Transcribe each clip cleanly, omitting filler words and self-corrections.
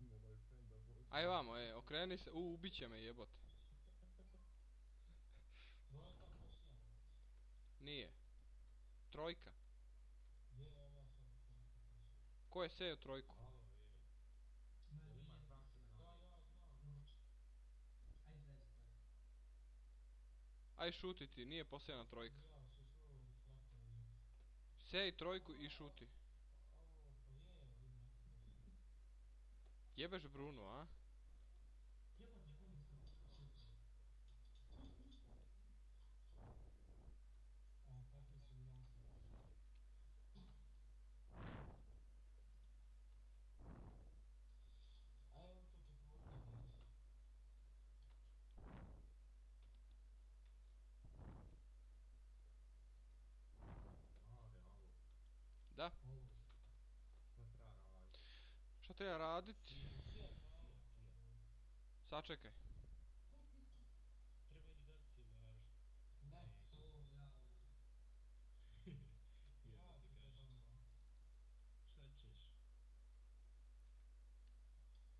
Nemaju fenda bože. Aj vamo, okreni se. Ubit će me jebote. Trojka posijamo. Nije. Trojka. Gdje je ova sad trojka posijamo? Ko je seo trojku? Malo je. Meni Ima nije traktor pisano. na- Da, ja znam. Ajde reci tako. Aj šuti ti, nije posejana trojka. Ja se sve ovo iz traktora izvuču. Sej trojku i šuti. Ovo, pa je, vidim ako posijamo. Jebeš Bruno, a? Jebote, on je super. A kakvi su glasači? A evo to četvorka djece. Ade, alo. Da. Ovo. Šta treba raditi? Šta treba radit? Sija travu. Sačekaj. Treba ići dati silaž. Da, To ja ovo. ja ti kažem da. Šta ćeš?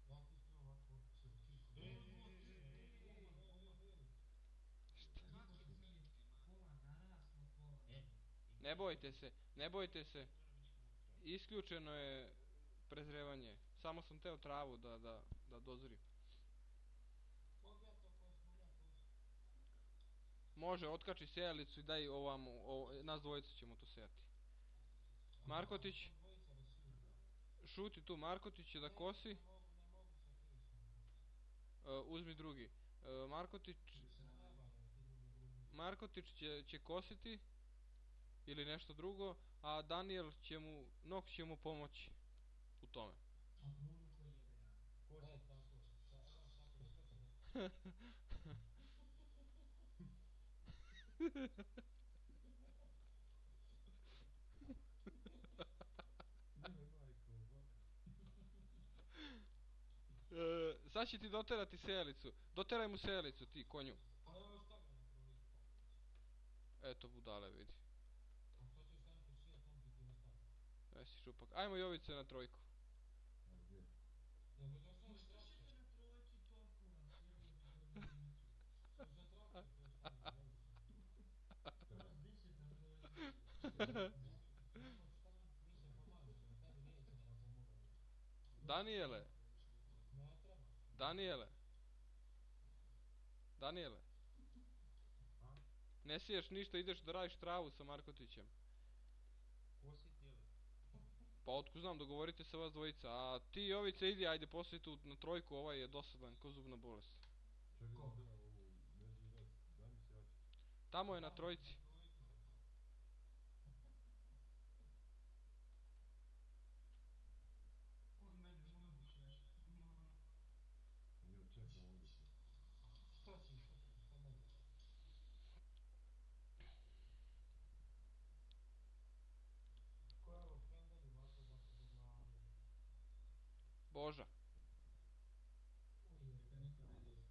Ja ti to ovako se tiho. Kako je Filip? Pola naraslo, pola. Ne bojte se, ne bojte se. Moram ići unutra. Isključeno je prezrevanje. Samo sam teo travu da dozri. Mogu ja to kost, mogu ja kost. Može, otkači sejalicu i daj ovamo, nas dvojica ćemo to sejati. Markotić, To dvojica da siju. šuti tu, Markotić će da kosi. Ne mogu sa Filisom. Uzmi drugi. Markotić, Se ne valja ti drugi drugi. Markotić će kositi. Ili nešto drugo. A Daniel Nok će mu pomoći u tome. A Bruno koji jebe ja. E, tako. Evo tako rekao sam da. Joj, majko, baka. Sad će ti doterati sejalicu. Doteraj mu sejalicu ti, konju. A evo stavlja na trojku. Eto budale vidi. A što ćeš tam posijat, tam ti ti ostavi. Jesi šupak. Ajmo Jovice na trojku. A gdje? Ja mi došao Ma na što traktor. ćete na trojci toliko nas jebe do jedinicu? Za traktor to stavim. Nas 10 na trojci. Samo šta mi se pomažemo, tebi nećemo da pomognemo. Daniele, Ne treba. Daniele. Daniele. A? Ne siješ ništa, ideš da radiš travu sa Markotićem. Kositi ili? Pa otko znam, dogovorite se vas dvojica. A ti Jovice idi, ajde posli tu na trojku, ovaj je dosadan ko zubna bolest. Čekaj, Ko? da ovo, neću dati. Daj mi se jači. Tamo je na trojci. koža. Uje, da niko ne dira.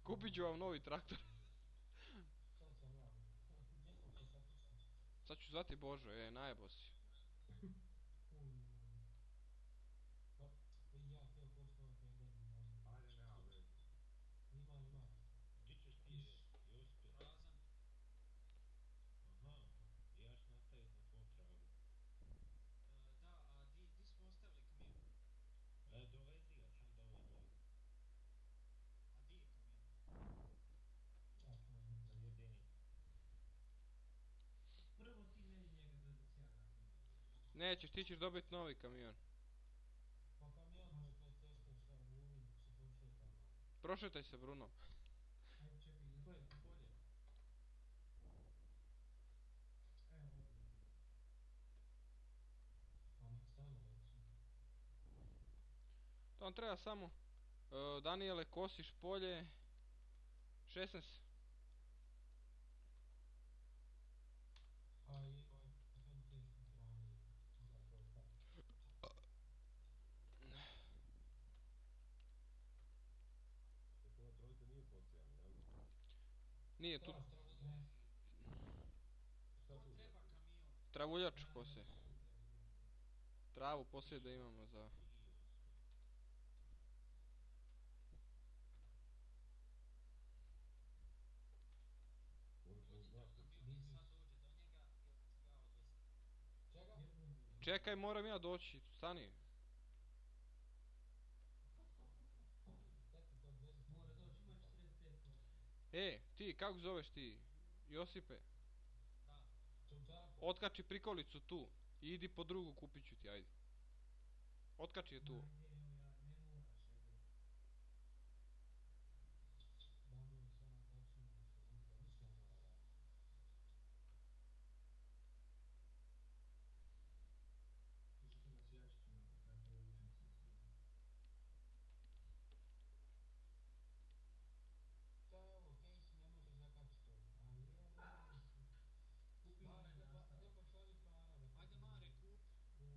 Kupit ću vam novi traktor. Sad sam ja. Gdje smo to zapisali? Sad ću zvati Božo, najebo si. Uj. Pa, ja htio poslovati jedan dan. Ajde, nema veze. Ima. Gdje ćeš ti, Josipe? Prazan. Aha, ja ću nastaviti na tvom tragu. Da, a di smo ostavili kamion? Dovezi ga, sam dovezi. A di je kamion? Ja kažem. Na jedinici. Prvo ti meni njega dodać, ja nakon toga. Nećeš, ti ćeš dobiti novi kamion. Pa kamion mu je preteško šta u Umin se prošeta malo. Prošetaj se, Bruno. Ajde, čekaj, idem. To je polje. Evo, ovdje. Pa nek stane recimo. To vam treba samo. Danijele, kosiš polje. 16. A i sam teško hrani. Zato šta. Tek ova trojica nije posijana, jel? Nije tu. Da, ne. Šta tu? Treba kamion. Travuljač kose. Travu poslije da imamo za... Možeš mu znati. Kamion sad dođe do njega ili ti ja odvesti? Čega? Čekaj, moram ja doći. Stani. Eto to odvezi. Mora doći, ima 45%. Ti, kako zoveš ti? Josipe, Da. Čučak. otkači prikolicu tu. I idi po drugu, kupit ću ti, ajde. Otkači je tu. Ma, evo ja, ne moraš, evo. Damo je samo tačno što unutra niš ne mora raditi. Više toga si jačiću nakon kako vučem se sviđa. Da, evo, Casey ne može zakačiti to. A je, Kupi Mare, mene ne nastavi. pošalji para da Ajde, kupi.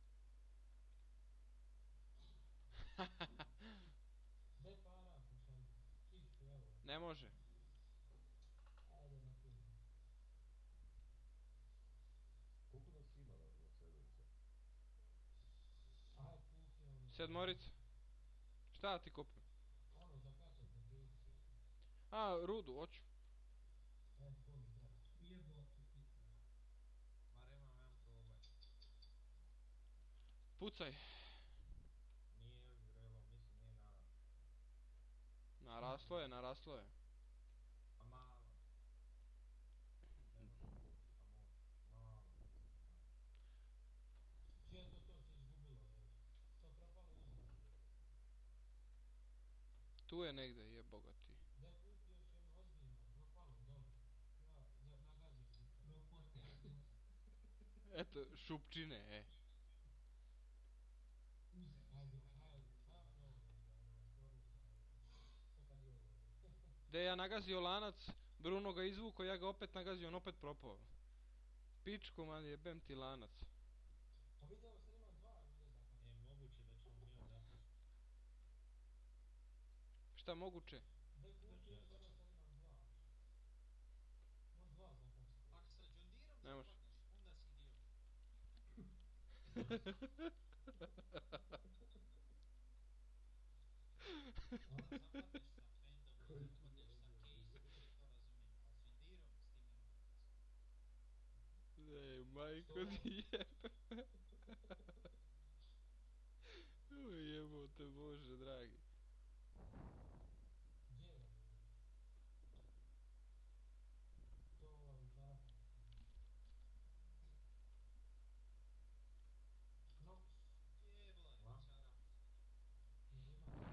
Mare, kupi. Ludo. Daj para pošalji. 1000 evo. Ne može. Ajde na kupi. Koliko nas ima na sedmice? Aj, kupi ono. Sedmorica. Šta ti kupim? Ono, zakačat na Casey. Rudu, hoću. To mi treba. Jebote, pizza. Mare, imam jedan problem. Pucaj. Nije još zrelo, mislim nije naraslo. Naraslo je. A malo. Ne može kupiti, a može. Malo. Čije to se izgubilo već? To propalo izgubilo. Tu je negdje, je bogati. Da kupi još jedno ozbiljno, propalo dole. Ja nagazio puta. Ropote, Eto, šupčine, uzem. Ajde, dobro onda, evo, poruka, evo. Sad kad je ovo. De ja nagazio lanac, Bruno ga izvuko, ja ga opet nagazio, on opet propao. Pičku man, jebem ti lanac. Pa vidimo, sad imam 2 ljude zakačati. Moguće da ćemo mi odapustiti. Šta moguće? Da kupi još jedno, sad imam 2. Možeš 2 zakačati. Ako sa John Deerom Ne može. zapadneš, onda si idiot. Zapadneš sa Fendom, zapadneš sa Casey, sve to razumijem, ali s John Deerom s tim nema veze. Ne, majko ti jebe. Jebote Bože, dragi.